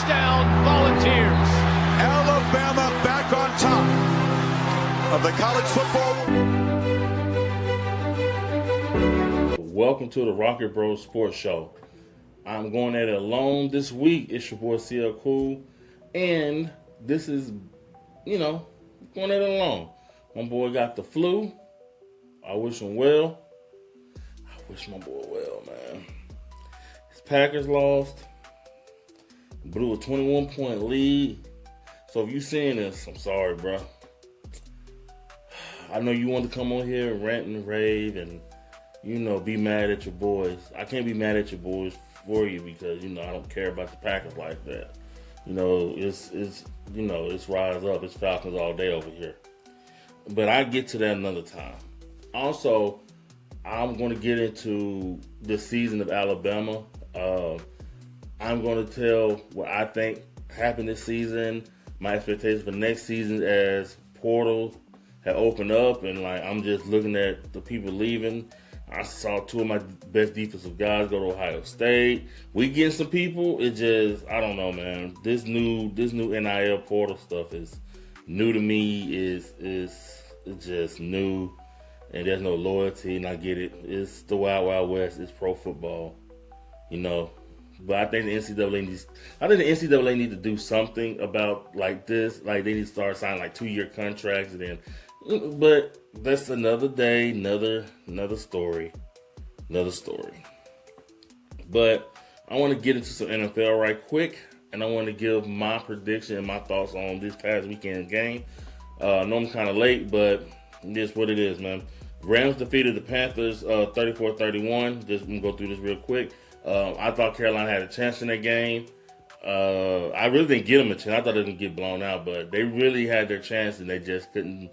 Touchdown, Volunteers. Alabama back on top of the college football. Welcome to the Rocket Bros Sports Show. I'm going at it alone this week. It's your boy CL Cool. And this is, going at it alone. My boy got the flu. I wish him well. I wish my boy well, man. His Packers lost. Blew a 21-point lead. So if you seeing this, I'm sorry, bro. I know you want to come on here and rant and rave and, be mad at your boys. I can't be mad at your boys for you because, I don't care about the Packers like that. It's rise up. It's Falcons all day over here. But I get to that another time. Also, I'm going to get into the season of Alabama. I'm going to tell what I think happened this season, my expectations for next season as portal had opened up, and I'm just looking at the people leaving. I saw two of my best defensive guys go to Ohio State. We getting some people. It just, I don't know, man. This new NIL portal stuff is new to me. It's just new, and there's no loyalty, and I get it. It's the Wild Wild West. It's pro football, But I think the NCAA need to do something about this. They need to start signing 2-year contracts, and then. But that's another day, another story. But I want to get into some NFL right quick, and I want to give my prediction and my thoughts on this past weekend game. I know I'm kind of late, but it's what it is, man. Rams defeated the Panthers 34-31. Just going to go through this real quick. I thought Carolina had a chance in that game. I really didn't give them a chance. I thought they were going to get blown out, but they really had their chance, and they just couldn't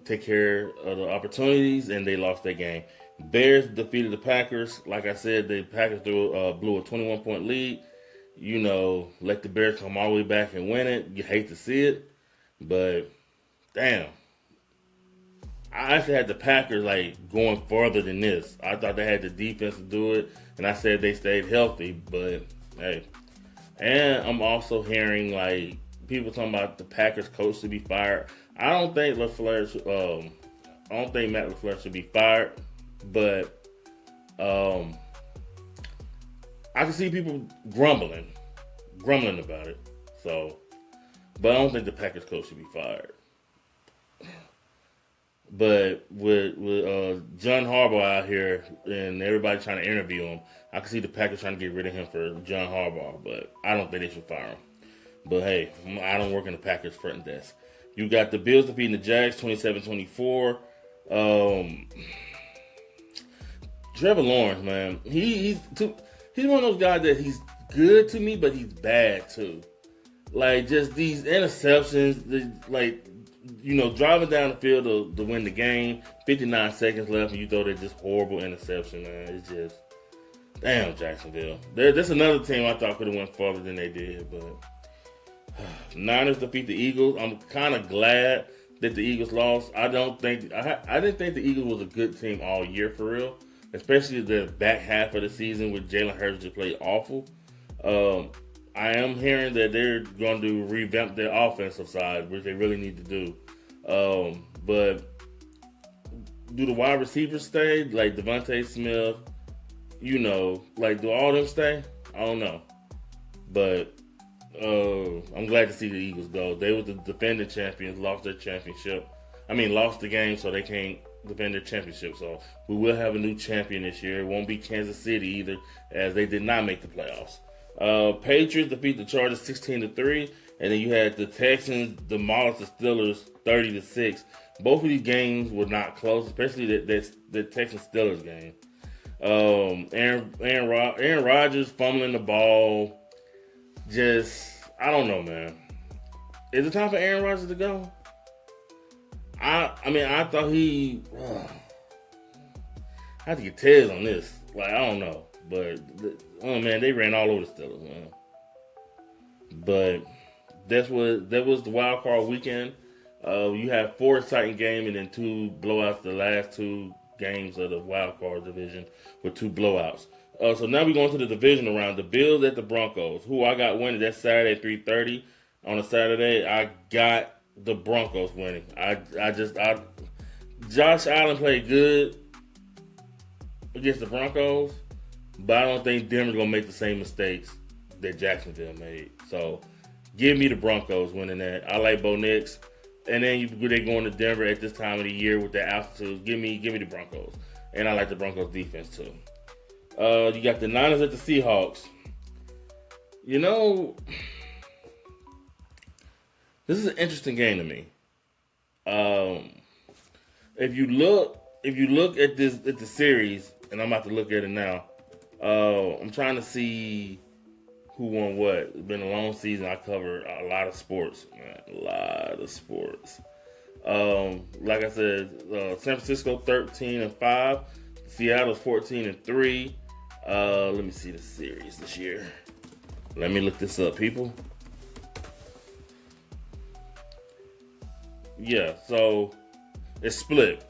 take care of the opportunities, and they lost that game. Bears defeated the Packers. Like I said, the Packers blew a 21-point lead. Let the Bears come all the way back and win it. You hate to see it, but damn. I actually had the Packers going farther than this. I thought they had the defense to do it, and I said they stayed healthy, but hey. And I'm also hearing people talking about the Packers coach to be fired. I don't think Matt LaFleur should be fired, but I can see people grumbling about it. So, but I don't think the Packers coach should be fired. But with John Harbaugh out here and everybody trying to interview him, I can see the Packers trying to get rid of him for John Harbaugh, but I don't think they should fire him. But hey, I don't work in the Packers front desk. You got the Bills defeating the Jags 27-24. Trevor Lawrence, man, he's one of those guys that he's good to me, but he's bad too. Just these interceptions, driving down the field to win the game, 59 seconds left, and you throw that just horrible interception, man. It's just, damn, Jacksonville. That's another team I thought could have went farther than they did, but Niners defeat the Eagles. I'm kind of glad that the Eagles lost. I didn't think the Eagles was a good team all year for real, especially the back half of the season with Jalen Hurts just played awful. I am hearing that they're going to revamp their offensive side, which they really need to do. But do the wide receivers stay? Devontae Smith, do all them stay? I don't know. But I'm glad to see the Eagles go. They were the defending champions, lost the game, so they can't defend their championship. So we will have a new champion this year. It won't be Kansas City either, as they did not make the playoffs. Patriots defeat the Chargers 16-3, and then you had the Texans demolish the Steelers 30-6. Both of these games were not close, especially the Texans-Steelers game. Aaron Rodgers fumbling the ball. I don't know, man. Is it time for Aaron Rodgers to go? I thought I have to get Tez on this. I don't know. But, they ran all over the Steelers, man. But that was the wild card weekend. You had 4 exciting games and then 2 blowouts the last 2 games of the wild card division with 2 blowouts. So now we're going to the divisional round. The Bills at the Broncos. Who I got winning that Saturday at 3:30 on a Saturday. I got the Broncos winning. Josh Allen played good against the Broncos, but I don't think Denver's gonna make the same mistakes that Jacksonville made. So give me the Broncos winning that. I like Bo Nix. And then they going to Denver at this time of the year with the altitude. Give me the Broncos. And I like the Broncos defense too. You got the Niners at the Seahawks. You know, this is an interesting game to me. If you look at the series, and I'm about to look at it now. I'm trying to see who won what. It's been a long season. I covered a lot of sports, man. A lot of sports. Like I said, San Francisco 13-5, Seattle 14-3. Let me see the series this year. Let me look this up, people. Yeah, so it's split.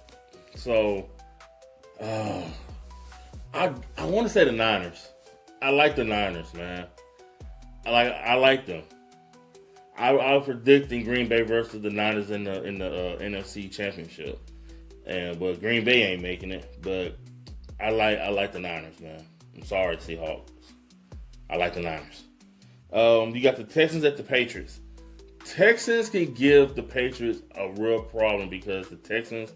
So I want to say the Niners. I like the Niners, man. I like them. I was predicting Green Bay versus the Niners in the NFC Championship, but Green Bay ain't making it. But I like the Niners, man. I'm sorry, Seahawks. I like the Niners. You got the Texans at the Patriots. Texans can give the Patriots a real problem because the Texans,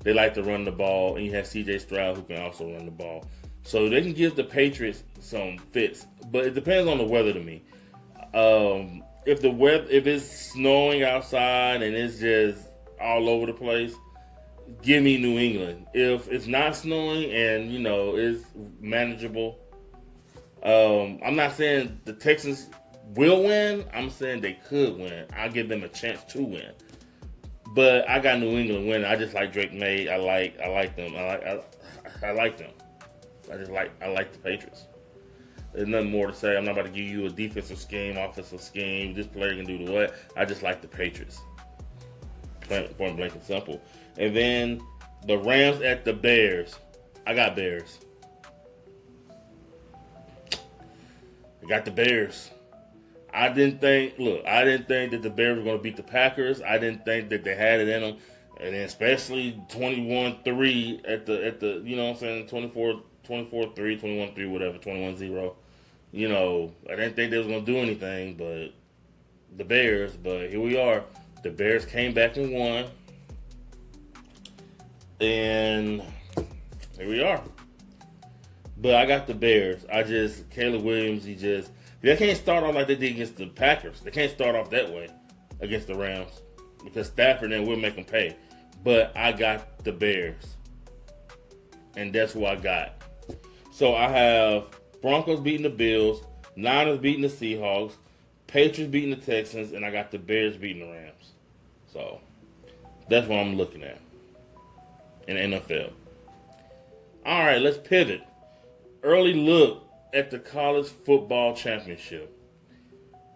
they like to run the ball, and you have C.J. Stroud who can also run the ball. So they can give the Patriots some fits, but it depends on the weather to me. If it's snowing outside and it's just all over the place, give me New England. If it's not snowing and it's manageable, I'm not saying the Texans will win. I'm saying they could win. I'll give them a chance to win. But I got New England winning. I just like Drake May. I like them. I like them. I like the Patriots. There's nothing more to say. I'm not about to give you a defensive scheme, offensive scheme. This player can do the what. I just like the Patriots. Point blank and simple. And then the Rams at the Bears. I got Bears. I got the Bears. I didn't think that the Bears were going to beat the Packers. I didn't think that they had it in them. And then especially 21-3 at the you know what I'm saying, 24-3, 21-3, whatever, 21-0. I didn't think they was going to do anything, but here we are. The Bears came back and won. And here we are. But I got the Bears. Caleb Williams, they can't start off like they did against the Packers. They can't start off that way against the Rams because Stafford then will make them pay. But I got the Bears. And that's who I got. So I have Broncos beating the Bills, Niners beating the Seahawks, Patriots beating the Texans, and I got the Bears beating the Rams. So that's what I'm looking at in the NFL. All right, let's pivot. Early look at the college football championship.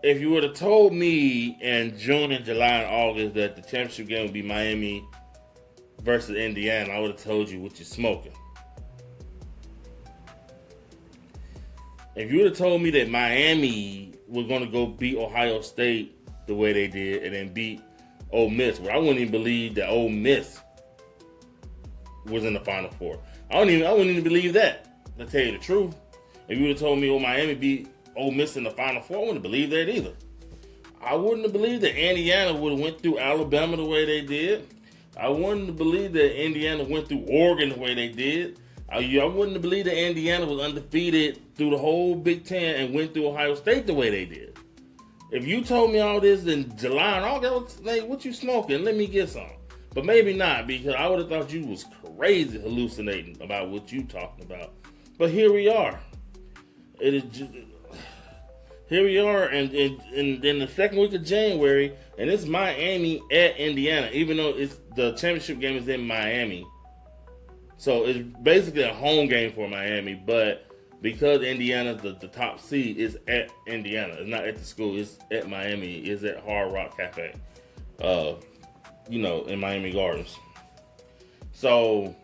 If you would have told me in June and July and August that the championship game would be Miami versus Indiana, I would have told you what you're smoking. If you would have told me that Miami was going to go beat Ohio State the way they did and then beat Ole Miss, where I wouldn't even believe that Ole Miss was in the Final Four. I wouldn't even believe that, to tell you the truth. If you would have told me Miami beat Ole Miss in the Final Four, I wouldn't believe that either. I wouldn't have believed that Indiana would have went through Alabama the way they did. I wouldn't have believed that Indiana went through Oregon the way they did. I wouldn't have believed that Indiana was undefeated through the whole Big Ten and went through Ohio State the way they did. If you told me all this in July and August, like, what you smoking? Let me get some. But maybe not, because I would have thought you was crazy hallucinating about what you talking about. But here we are. It is just, here we are in the second week of January, and it's Miami at Indiana, even though the championship game is in Miami. So it's basically a home game for Miami, but because Indiana's the top seed, is at Indiana. It's not at the school. It's at Miami. It's at Hard Rock Cafe, in Miami Gardens. So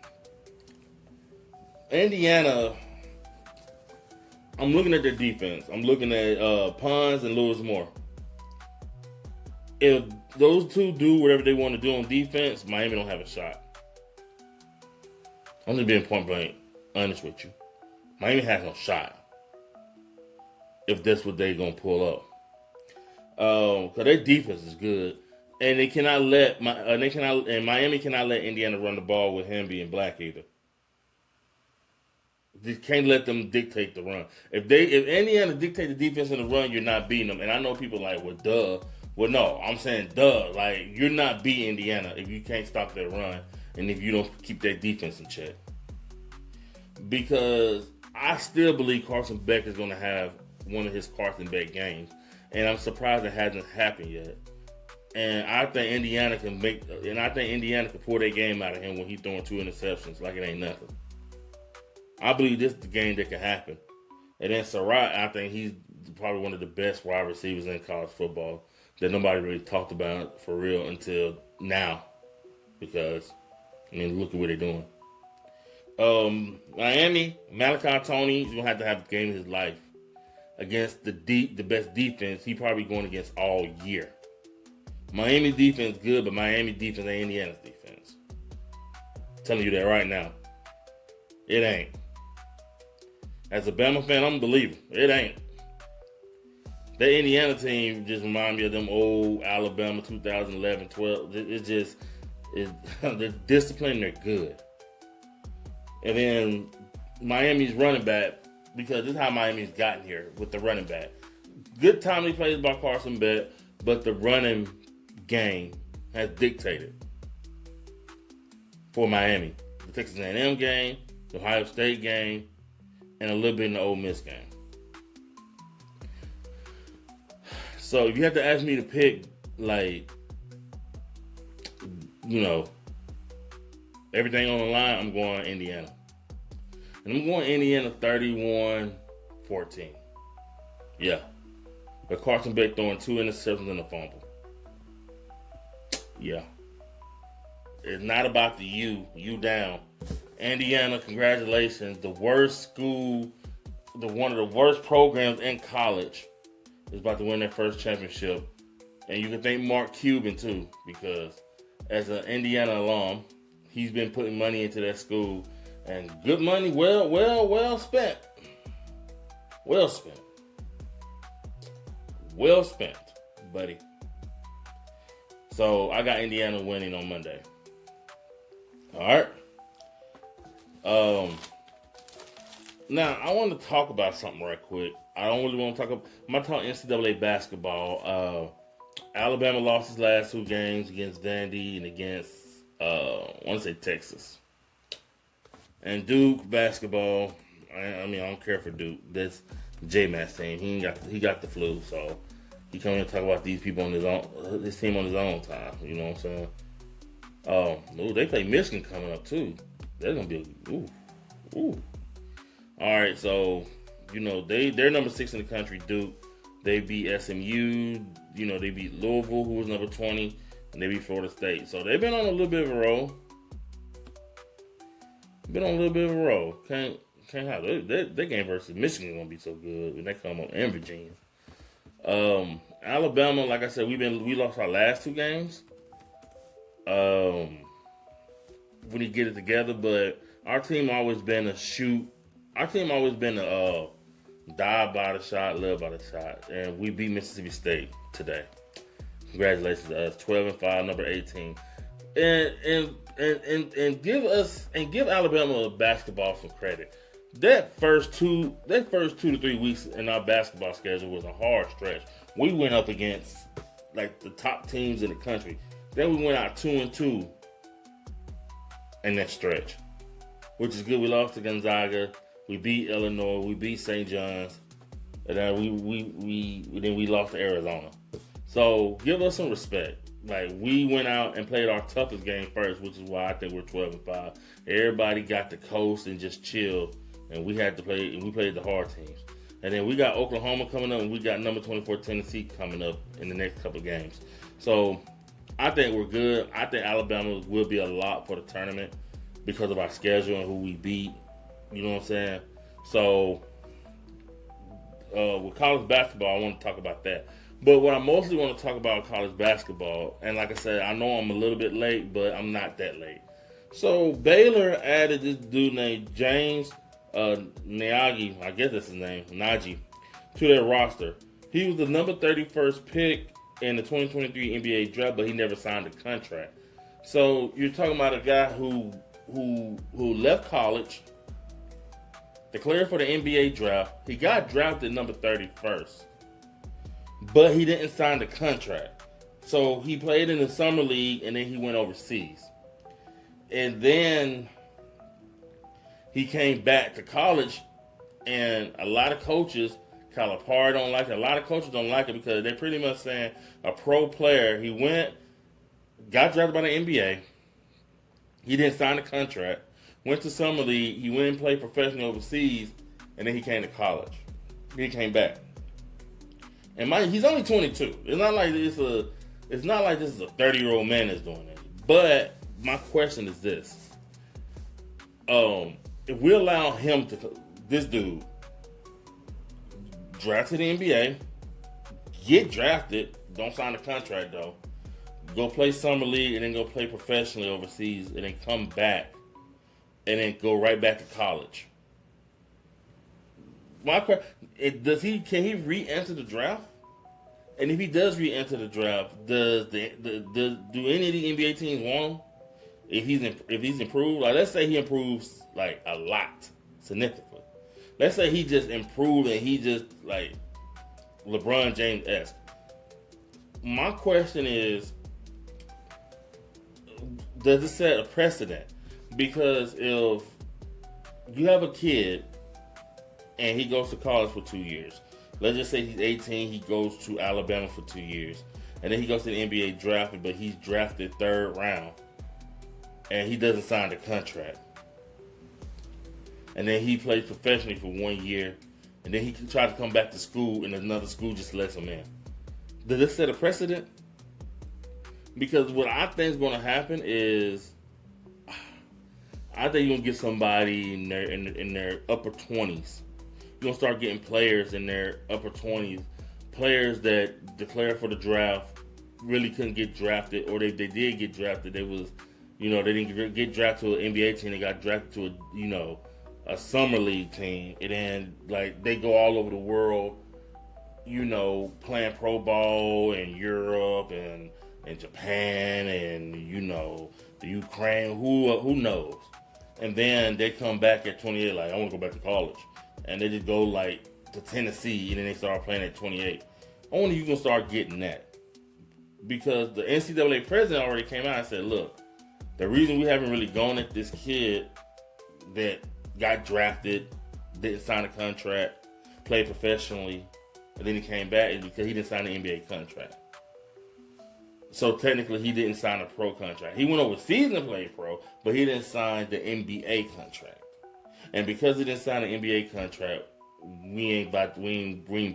Indiana I'm looking at their defense. I'm looking at Pons and Lewis Moore. If those two do whatever they want to do on defense, Miami don't have a shot. I'm just being point blank honest with you. Miami has no shot if that's what they're gonna pull up. Because their defense is good, and they cannot let Miami cannot let Indiana run the ball with him being black either. They can't let them dictate the run. If Indiana dictate the defense in the run, you're not beating them. And I know people like, well, duh. Well, no, I'm saying duh. Like, you're not beating Indiana if you can't stop their run and if you don't keep their defense in check. Because I still believe Carson Beck is going to have one of his Carson Beck games. And I'm surprised it hasn't happened yet. And I think Indiana can pull their game out of him when he's throwing 2 interceptions like it ain't nothing. I believe this is the game that can happen. And then Surratt, I think he's probably one of the best wide receivers in college football that nobody really talked about for real until now. Because, I mean, look at what they're doing. Miami, Malachi Tony, he's going to have the game of his life against the best defense he probably going against all year. Miami defense good, but Miami defense ain't Indiana's defense. I'm telling you that right now. It ain't. As a Bama fan, I'm a believer. It ain't. That Indiana team just remind me of them old Alabama 2011, 12. The discipline, they're good. And then Miami's running back, because this is how Miami's gotten here with the running back. Good timely plays by Carson Beck, but the running game has dictated for Miami. The Texas A&M game, the Ohio State game, and a little bit in the Ole Miss game. So if you have to ask me to pick, like, everything on the line, I'm going Indiana. And I'm going Indiana 31-14. Yeah. But Carson Beck throwing 2 interceptions and a fumble. Yeah. It's not about the you down. Indiana, congratulations. The worst school, one of the worst programs in college is about to win their first championship. And you can thank Mark Cuban, too, because as an Indiana alum, he's been putting money into that school. And good money, well spent. Well spent. Well spent, buddy. So, I got Indiana winning on Monday. All right. Now, I want to talk about something right quick. I don't really want to talk about... I'm going to talk NCAA basketball. Alabama lost his last 2 games against Vandy and against, I want to say Texas. And Duke basketball, I mean, I don't care for Duke. That's J-Matt's team. He got the flu, so he come in and talk about these people on his team on his own time. You know what I'm saying? They play Michigan coming up, too. They're going to be ooh. All right, so, they're number 6 in the country, Duke. They beat SMU. They beat Louisville, who was number 20, and they beat Florida State. So they've been on a little bit of a roll. Can't have their game versus Michigan is gonna be so good when they come up, and Virginia. Alabama, like I said, we lost our last 2 games. We need to get it together, but our team always been a shoot. Our team always been a dive by the shot, live by the shot, and we beat Mississippi State today. Congratulations to us, 12-5, number 18, and give Alabama basketball some credit. That first 2 to 3 weeks in our basketball schedule was a hard stretch. We went up against like the top teams in the country. Then we went out 2-2 in that stretch, which is good. We lost to Gonzaga. We beat Illinois. We beat St. John's, and then we lost to Arizona. So give us some respect. Like, we went out and played our toughest game first, which is why I think we're 12-5. Everybody got to coast and just chill, and we had to play. And we played the hard teams. And then we got Oklahoma coming up, and we got number 24 Tennessee coming up in the next couple of games. So I think we're good. I think Alabama will be a lot for the tournament because of our schedule and who we beat. You know what I'm saying? So with college basketball, I want to talk about that. But what I mostly want to talk about college basketball, and like I said, I know I'm a little bit late, but I'm not that late. So Baylor added this dude named James Nagy, I guess that's his name, Nagy, to their roster. He was the number 31st pick in the 2023 NBA draft, but he never signed a contract. So you're talking about a guy who left college, declared for the NBA draft. He got drafted number 31st, but he didn't sign the contract. So he played in the summer league, and then he went overseas. And then he came back to college, and a lot of coaches, Calipari don't like it. A lot of coaches don't like it because they're pretty much saying a pro player, he went, got drafted by the NBA, he didn't sign a contract, went to summer league, he went and played professionally overseas, and then he came to college. He came back. And he's only 22. It's not like this is a 30-year-old man that's doing it. But my question is this. If we allow him this dude, drafted the NBA, get drafted, don't sign a contract though, go play summer league and then go play professionally overseas and then come back and then go right back to college. My question, can he re-enter the draft? And if he does re-enter the draft, do any of the NBA teams want him? If he's improved, like let's say he improves like a lot, significantly. Let's say he just improved and he just like LeBron James-esque. My question is, does it set a precedent? Because if you have a kid and he goes to college for 2 years, let's just say he's 18, he goes to Alabama for 2 years, and then he goes to the NBA drafted, but he's drafted third round, and he doesn't sign the contract. And then he plays professionally for 1 year, and then he can try to come back to school, and another school just lets him in. Does this set a precedent? Because what I think is going to happen is, I think you're going to get somebody in their upper 20s. You're going to start getting players in their upper 20s, players that declared for the draft, really couldn't get drafted, or they did get drafted. They didn't get drafted to an NBA team. They got drafted to a summer league team, and then like they go all over the world, playing pro ball in Europe and Japan and the Ukraine, who knows? And then they come back at 28, like I want to go back to college, and they just go like to Tennessee, and then they start playing at 28. Only you can start getting that, because the NCAA president already came out and said, look, the reason we haven't really gone at this kid that got drafted, didn't sign a contract, played professionally, and then he came back is because he didn't sign an NBA contract. So technically, he didn't sign a pro contract. He went overseas and played pro, but he didn't sign the NBA contract. And because he didn't sign an NBA contract, we ain't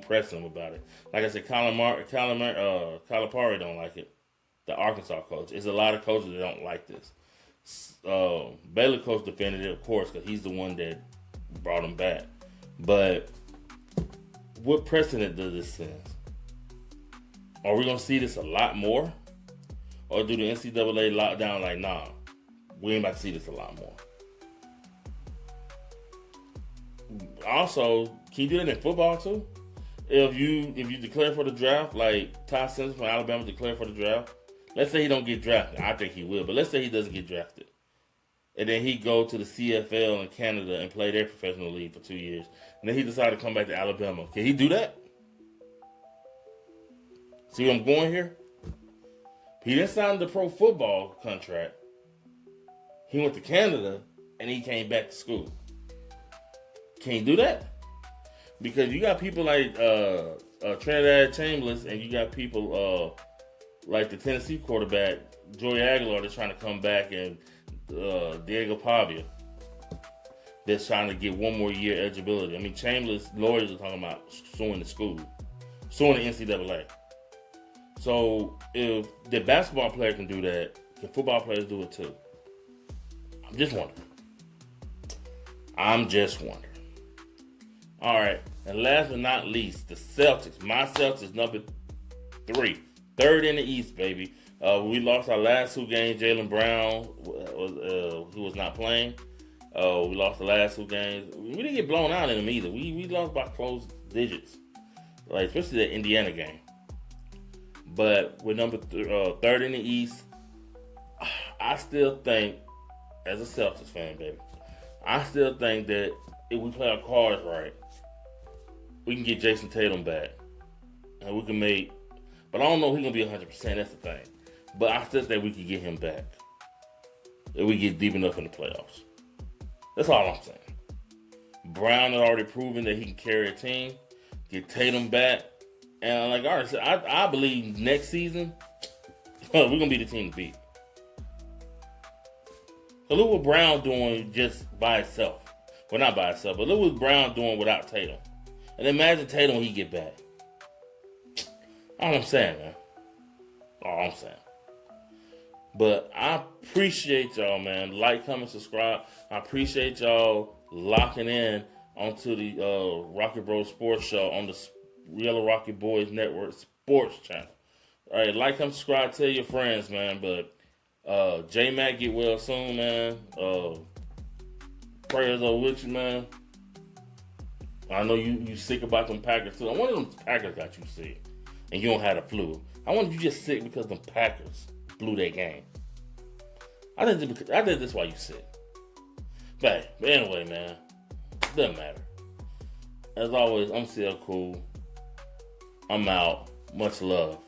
pressing him about it. Like I said, Calipari don't like it. The Arkansas coach. There's a lot of coaches that don't like this. Baylor coach defended it, of course, because he's the one that brought him back. But what precedent does this set? Are we going to see this a lot more? Or do the NCAA lock down like, nah, we ain't about to see this a lot more? Also, can you do that in football too? If you declare for the draft, like Ty Simpson from Alabama declared for the draft, let's say he don't get drafted. I think he will, but let's say he doesn't get drafted. And then he go to the CFL in Canada and play their professional league for 2 years. And then he decided to come back to Alabama. Can he do that? See where I'm going here? He didn't sign the pro football contract. He went to Canada and he came back to school. Can he do that? Because you got people like Trinidad Chambers, and you got people like the Tennessee quarterback, Joey Aguilar, that's trying to come back, and Diego Pavia, that's trying to get 1 more year eligibility. I mean, Chambers' lawyers are talking about suing the school, suing the NCAA. So if the basketball player can do that, can football players do it too? I'm just wondering. All right. And last but not least, the Celtics. My Celtics, number 3. Third in the East, baby. We lost our last 2 games. Jaylen Brown who was not playing. We lost the last 2 games. We didn't get blown out in them either. We lost by close digits, like especially the Indiana game. But we're number 3rd in the East. I still think, as a Celtics fan, baby, I still think that if we play our cards right, we can get Jason Tatum back, and we can make. But I don't know if he's gonna be 100%. That's the thing. But I still think we can get him back if we get deep enough in the playoffs. That's all I'm saying. Brown has already proven that he can carry a team. Get Tatum back, and like I already said, I believe next season we're gonna be the team to beat. So look what Brown doing just by itself. Well, not by itself, but look what Brown doing without Tatum. And imagine Tatum when he get back. All I'm saying, man. All I'm saying. But I appreciate y'all, man. Like, comment, subscribe. I appreciate y'all locking in onto the Rocky Bros Sports Show on the Yellow Rocky Boys Network Sports Channel. All right, like, comment, subscribe. Tell your friends, man. But J-Mac get well soon, man. Prayers are with you, man. I know you sick about them Packers too. I wonder if them Packers got you sick and you don't have the flu. I wonder if you just sick because them Packers blew their game. I think that's why you sick. But anyway, man, doesn't matter. As always, I'm still cool. I'm out. Much love.